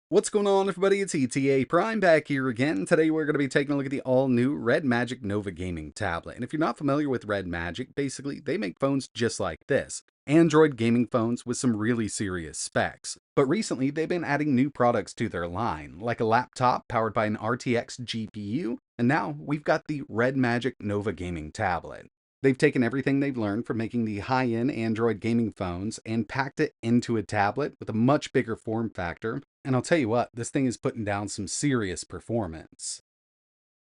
What's going on, everybody? It's ETA Prime back here again. Today we're going to be taking a look at the all-new Red Magic Nova gaming tablet. And if you're not familiar with Red Magic, basically they make phones just like this. Android gaming phones with some really serious specs. But recently they've been adding new products to their line, like a laptop powered by an RTX GPU, and now we've got the Red Magic Nova gaming tablet. They've taken everything they've learned from making the high-end Android gaming phones and packed it into a tablet with a much bigger form factor. And I'll tell you what, this thing is putting down some serious performance.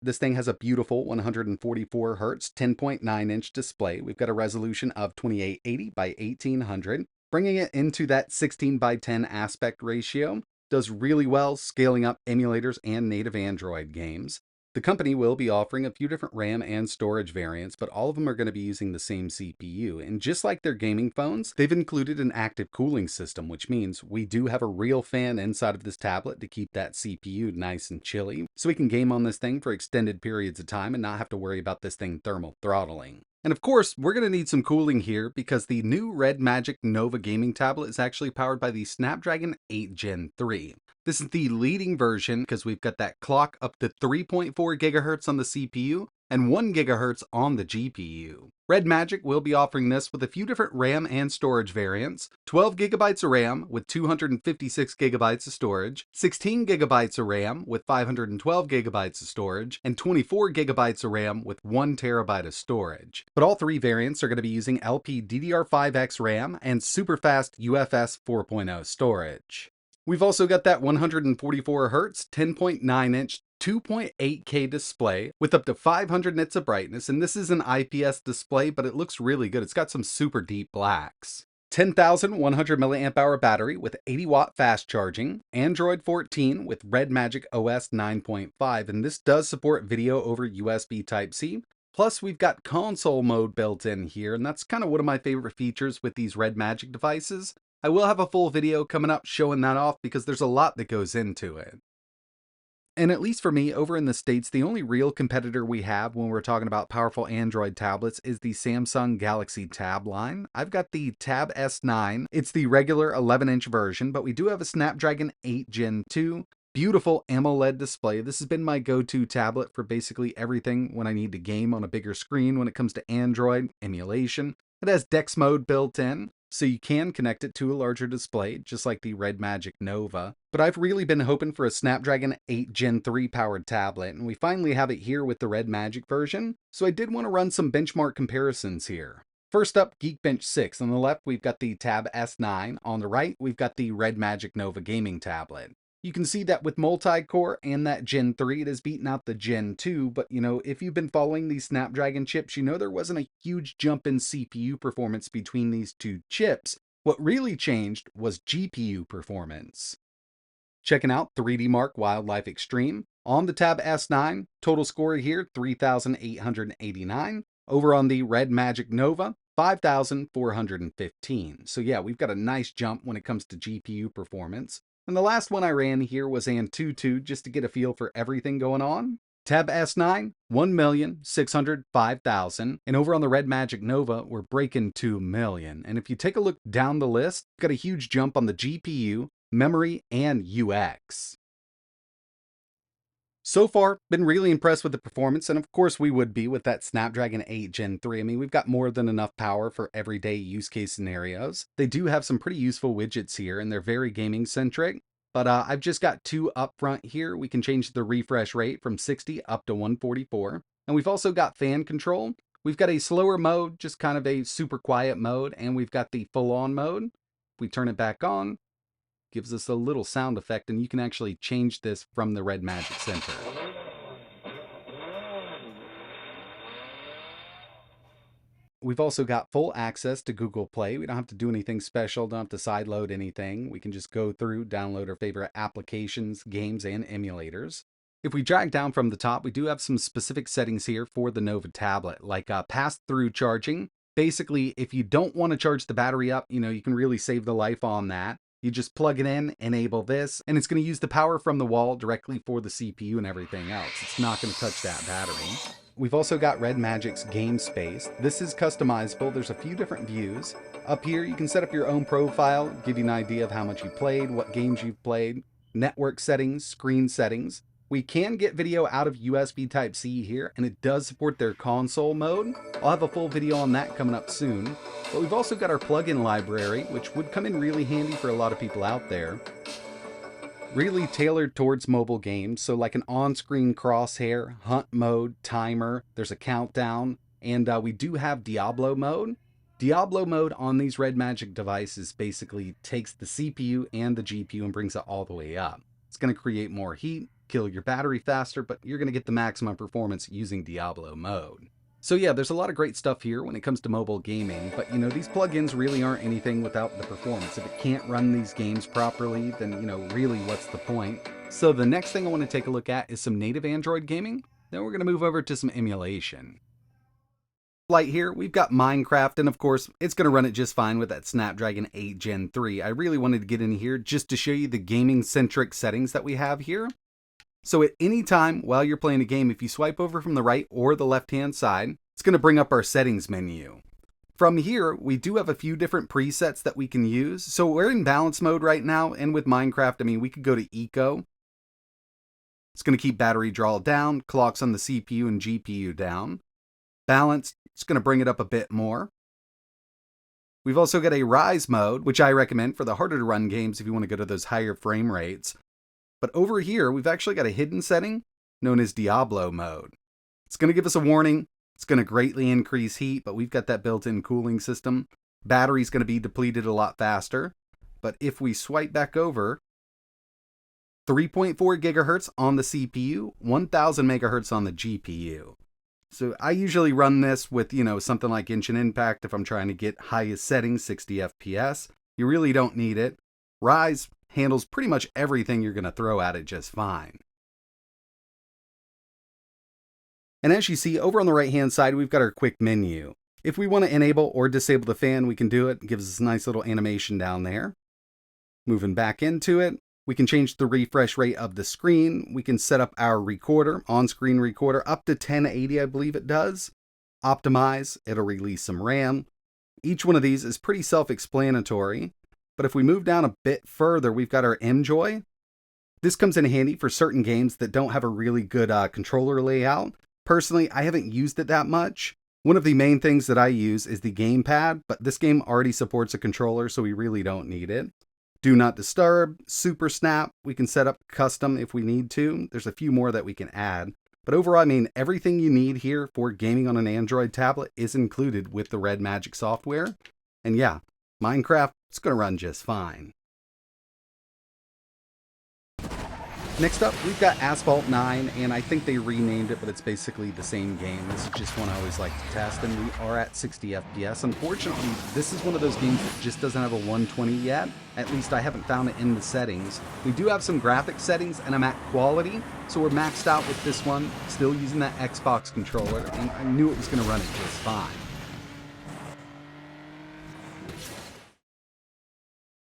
This thing has a beautiful 144 Hz 10.9-inch display. We've got a resolution of 2880 by 1800, bringing it into that 16 by 10 aspect ratio. Does really well scaling up emulators and native Android games. The company will be offering a few different RAM and storage variants, but all of them are going to be using the same CPU. And just like their gaming phones, they've included an active cooling system, which means we do have a real fan inside of this tablet to keep that CPU nice and chilly, so we can game on this thing for extended periods of time and not have to worry about this thing thermal throttling. And of course, we're going to need some cooling here because the new Red Magic Nova gaming tablet is actually powered by the Snapdragon 8 Gen 3. This is the leading version because we've got that clock up to 3.4 gigahertz on the CPU and 1 gigahertz on the GPU. Red Magic will be offering this with a few different RAM and storage variants: 12 gigabytes of RAM with 256 gigabytes of storage, 16 gigabytes of RAM with 512 gigabytes of storage, and 24 gigabytes of RAM with 1 terabyte of storage. But all three variants are going to be using LPDDR5X RAM and super fast UFS 4.0 storage. We've also got that 144 Hz 10.9-inch 2.8K display with up to 500 nits of brightness, and this is an IPS display, but it looks really good. It's got some super deep blacks. 10,100 milliamp hour battery with 80 watt fast charging, Android 14 with Red Magic OS 9.5, and this does support video over USB Type-C. Plus, we've got console mode built in here, and that's kind of one of my favorite features with these Red Magic devices. I will have a full video coming up showing that off because there's a lot that goes into it. And at least for me, over in the States, the only real competitor we have when we're talking about powerful Android tablets is the Samsung Galaxy Tab line. I've got the Tab S9. It's the regular 11-inch version, but we do have a Snapdragon 8 Gen 2. Beautiful AMOLED display. This has been my go-to tablet for basically everything when I need to game on a bigger screen when it comes to Android emulation. It has DeX mode built in, so you can connect it to a larger display, just like the Red Magic Nova. But I've really been hoping for a Snapdragon 8 Gen 3 powered tablet, and we finally have it here with the Red Magic version, so I did want to run some benchmark comparisons here. First up, Geekbench 6. On the left, we've got the Tab S9. On the right, we've got the Red Magic Nova gaming tablet. You can see that with multi-core and that Gen 3, it has beaten out the Gen 2, but if you've been following these Snapdragon chips, there wasn't a huge jump in CPU performance between these two chips. What really changed was GPU performance. Checking out 3D Mark Wildlife Extreme. On the Tab S9, total score here, 3,889. Over on the Red Magic Nova, 5,415. So yeah, we've got a nice jump when it comes to GPU performance. And the last one I ran here was Antutu, just to get a feel for everything going on. Tab S9, 1,605,000. And over on the Red Magic Nova, we're breaking 2 million. And if you take a look down the list, we've got a huge jump on the GPU, memory, and UX. So far, been really impressed with the performance, and of course we would be with that Snapdragon 8 Gen 3. I mean, we've got more than enough power for everyday use case scenarios. They do have some pretty useful widgets here, and they're very gaming centric. But I've just got two up front here. We can change the refresh rate from 60 up to 144. And we've also got fan control. We've got a slower mode, just kind of a super quiet mode, and we've got the full-on mode. If we turn it back on, gives us a little sound effect, and you can actually change this from the Red Magic Center. We've also got full access to Google Play. We don't have to do anything special, don't have to sideload anything. We can just go through, download our favorite applications, games, and emulators. If we drag down from the top, we do have some specific settings here for the Nova tablet, like pass-through charging. Basically, if you don't want to charge the battery up, you can really save the life on that. You just plug it in, enable this, and it's going to use the power from the wall directly for the CPU and everything else. It's not going to touch that battery. We've also got Red Magic's game space. This is customizable. There's a few different views. Up here, you can set up your own profile, give you an idea of how much you played, what games you've played. network settings, screen settings. We can get video out of USB Type-C here, and it does support their console mode. I'll have a full video on that coming up soon. But we've also got our plugin library, which would come in really handy for a lot of people out there. Really tailored towards mobile games, so like an on-screen crosshair, hunt mode, timer, there's a countdown, and we do have Diablo mode. Diablo mode on these Red Magic devices basically takes the CPU and the GPU and brings it all the way up. It's going to create more heat, kill your battery faster, but you're going to get the maximum performance using Diablo mode. So yeah, there's a lot of great stuff here when it comes to mobile gaming, but these plugins really aren't anything without the performance. If it can't run these games properly, then really what's the point? So the next thing I want to take a look at is some native Android gaming. Then we're going to move over to some emulation. Light here, we've got Minecraft, and of course, it's going to run it just fine with that Snapdragon 8 Gen 3. I really wanted to get in here just to show you the gaming-centric settings that we have here. So at any time while you're playing a game, if you swipe over from the right or the left-hand side, it's going to bring up our settings menu. From here, we do have a few different presets that we can use. So we're in balance mode right now, and with Minecraft, we could go to Eco. It's going to keep battery draw down, clocks on the CPU and GPU down. Balance, it's going to bring it up a bit more. We've also got a Rise mode, which I recommend for the harder to run games if you want to go to those higher frame rates. But over here, we've actually got a hidden setting known as Diablo mode. It's going to give us a warning. It's going to greatly increase heat, but we've got that built-in cooling system. Battery's going to be depleted a lot faster. But if we swipe back over, 3.4 gigahertz on the CPU, 1000 megahertz on the GPU. So I usually run this with, something like Genshin Impact if I'm trying to get highest settings, 60 FPS. You really don't need it. Rise handles pretty much everything you're going to throw at it just fine. And as you see, over on the right-hand side, we've got our quick menu. If we want to enable or disable the fan, we can do it. It gives us a nice little animation down there. Moving back into it, we can change the refresh rate of the screen. We can set up our recorder, on-screen recorder, up to 1080, I believe it does. Optimize, it'll release some RAM. Each one of these is pretty self-explanatory. But if we move down a bit further, we've got our Enjoy. This comes in handy for certain games that don't have a really good controller layout. Personally, I haven't used it that much. One of the main things that I use is the gamepad, but this game already supports a controller, so we really don't need it. Do Not Disturb, Super Snap, we can set up custom if we need to. There's a few more that we can add. But overall, everything you need here for gaming on an Android tablet is included with the Red Magic software. And yeah, Minecraft, it's going to run just fine. Next up, we've got Asphalt 9, and I think they renamed it, but it's basically the same game. This is just one I always like to test, and we are at 60 FPS. Unfortunately, this is one of those games that just doesn't have a 120 yet. At least I haven't found it in the settings. We do have some graphic settings, and I'm at quality, so we're maxed out with this one, still using that Xbox controller, and I knew it was going to run it just fine.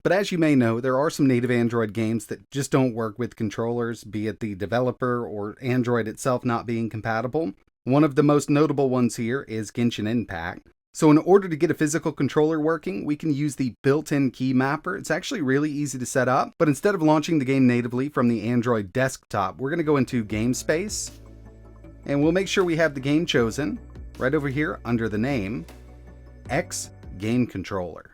But as you may know, there are some native Android games that just don't work with controllers, be it the developer or Android itself not being compatible. One of the most notable ones here is Genshin Impact. So in order to get a physical controller working, we can use the built-in key mapper. It's actually really easy to set up, but instead of launching the game natively from the Android desktop, we're going to go into Game Space, and we'll make sure we have the game chosen right over here under the name, X Game Controller.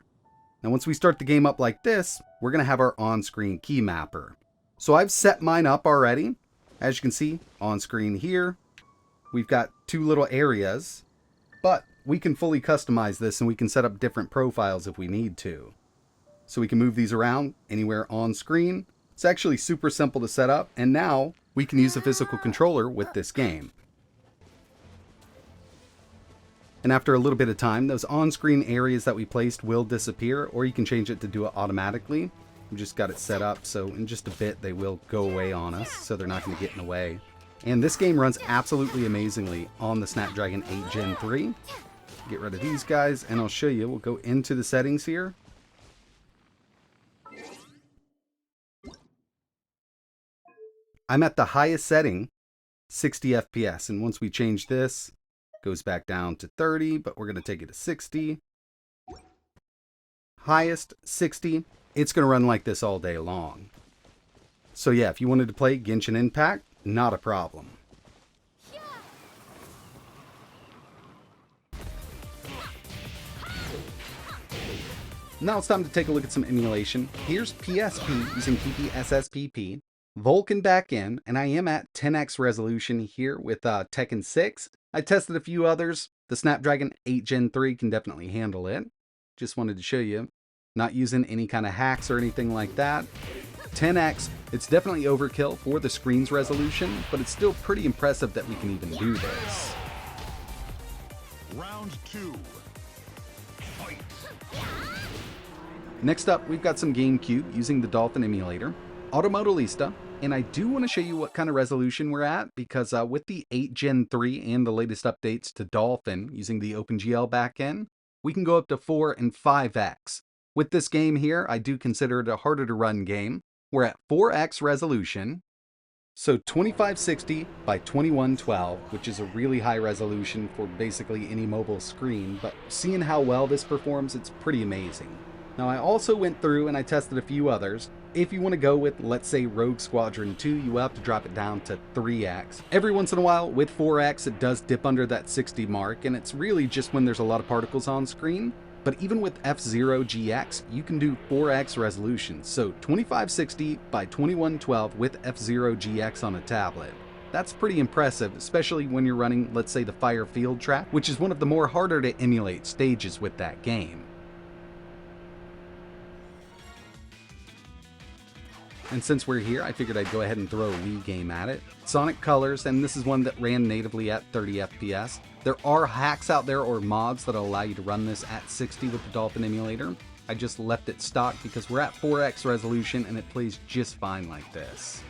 Now once we start the game up like this, we're going to have our on-screen key mapper. So I've set mine up already. As you can see, on screen here, we've got two little areas, but we can fully customize this and we can set up different profiles if we need to. So we can move these around anywhere on screen. It's actually super simple to set up, and now we can use a physical controller with this game. And after a little bit of time, those on-screen areas that we placed will disappear, or you can change it to do it automatically. We just got it set up, so in just a bit they will go away on us, so they're not going to get in the way. And this game runs absolutely amazingly on the Snapdragon 8 Gen 3. Get rid of these guys, and I'll show you. We'll go into the settings here. I'm at the highest setting, 60 FPS, and once we change this, goes back down to 30, but we're going to take it to 60. Highest, 60. It's going to run like this all day long. So yeah, if you wanted to play Genshin Impact, not a problem. Now it's time to take a look at some emulation. Here's PSP using PPSSPP, Vulkan back in, and I am at 10x resolution here with Tekken 6. I tested a few others. The Snapdragon 8 Gen 3 can definitely handle it. Just wanted to show you. Not using any kind of hacks or anything like that. 10x, it's definitely overkill for the screen's resolution, but it's still pretty impressive that we can even do this. Round 2. Fight. Next up, we've got some GameCube using the Dolphin emulator, Automodalista, and I do want to show you what kind of resolution we're at because with the 8 Gen 3 and the latest updates to Dolphin using the OpenGL backend, we can go up to 4 and 5x. With this game here, I do consider it a harder to run game. We're at 4x resolution, so 2560 by 2112, which is a really high resolution for basically any mobile screen, but seeing how well this performs, it's pretty amazing. Now I also went through and I tested a few others. If you want to go with, let's say, Rogue Squadron 2, you will have to drop it down to 3x. Every once in a while, with 4x, it does dip under that 60 mark, and it's really just when there's a lot of particles on screen. But even with F-Zero GX, you can do 4x resolution, so 2560 by 2112 with F-Zero GX on a tablet. That's pretty impressive, especially when you're running, let's say, the Fire Field track, which is one of the more harder to emulate stages with that game. And since we're here, I figured I'd go ahead and throw a Wii game at it. Sonic Colors, and this is one that ran natively at 30 FPS. There are hacks out there or mods that'll allow you to run this at 60 with the Dolphin emulator. I just left it stock because we're at 4x resolution and it plays just fine like this.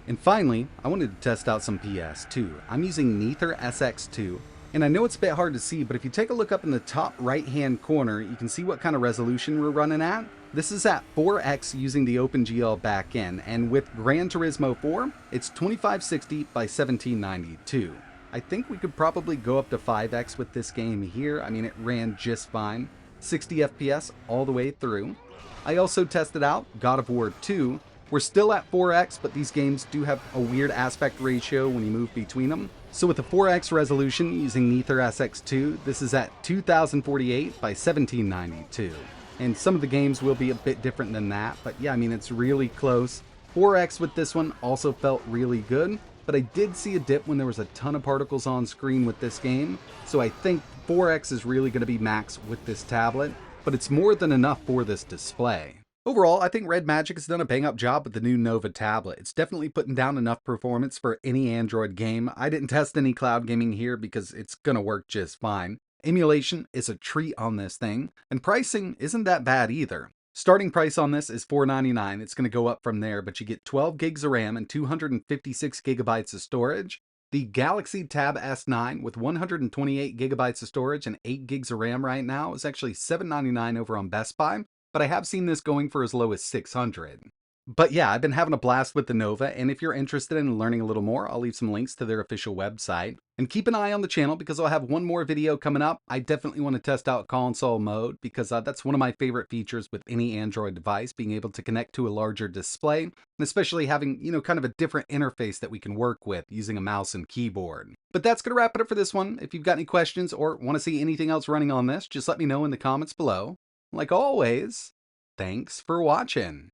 And finally, I wanted to test out some PS2. I'm using Nether SX2. And I know it's a bit hard to see, but if you take a look up in the top right-hand corner, you can see what kind of resolution we're running at. This is at 4x using the OpenGL backend, and with Gran Turismo 4, it's 2560 by 1792. I think we could probably go up to 5x with this game here. I mean, it ran just fine. 60 FPS all the way through. I also tested out God of War 2. We're still at 4x, but these games do have a weird aspect ratio when you move between them. So with a 4x resolution using Nether SX2, this is at 2048 by 1792. And some of the games will be a bit different than that, but yeah, I mean, it's really close. 4x with this one also felt really good, but I did see a dip when there was a ton of particles on screen with this game. So I think 4x is really going to be max with this tablet, but it's more than enough for this display. Overall, I think Red Magic has done a bang-up job with the new Nova tablet. It's definitely putting down enough performance for any Android game. I didn't test any cloud gaming here because it's gonna work just fine. Emulation is a treat on this thing, and pricing isn't that bad either. Starting price on this is $499. It's gonna go up from there, but you get 12 gigs of RAM and 256 gigabytes of storage. The Galaxy Tab S9 with 128 gigabytes of storage and 8 gigs of RAM right now is actually $799 over on Best Buy. But I have seen this going for as low as $600. But yeah, I've been having a blast with the Nova, and if you're interested in learning a little more, I'll leave some links to their official website. And keep an eye on the channel because I'll have one more video coming up. I definitely want to test out console mode because that's one of my favorite features with any Android device, being able to connect to a larger display, and especially having, kind of a different interface that we can work with using a mouse and keyboard. But that's going to wrap it up for this one. If you've got any questions or want to see anything else running on this, just let me know in the comments below. Like always, thanks for watching.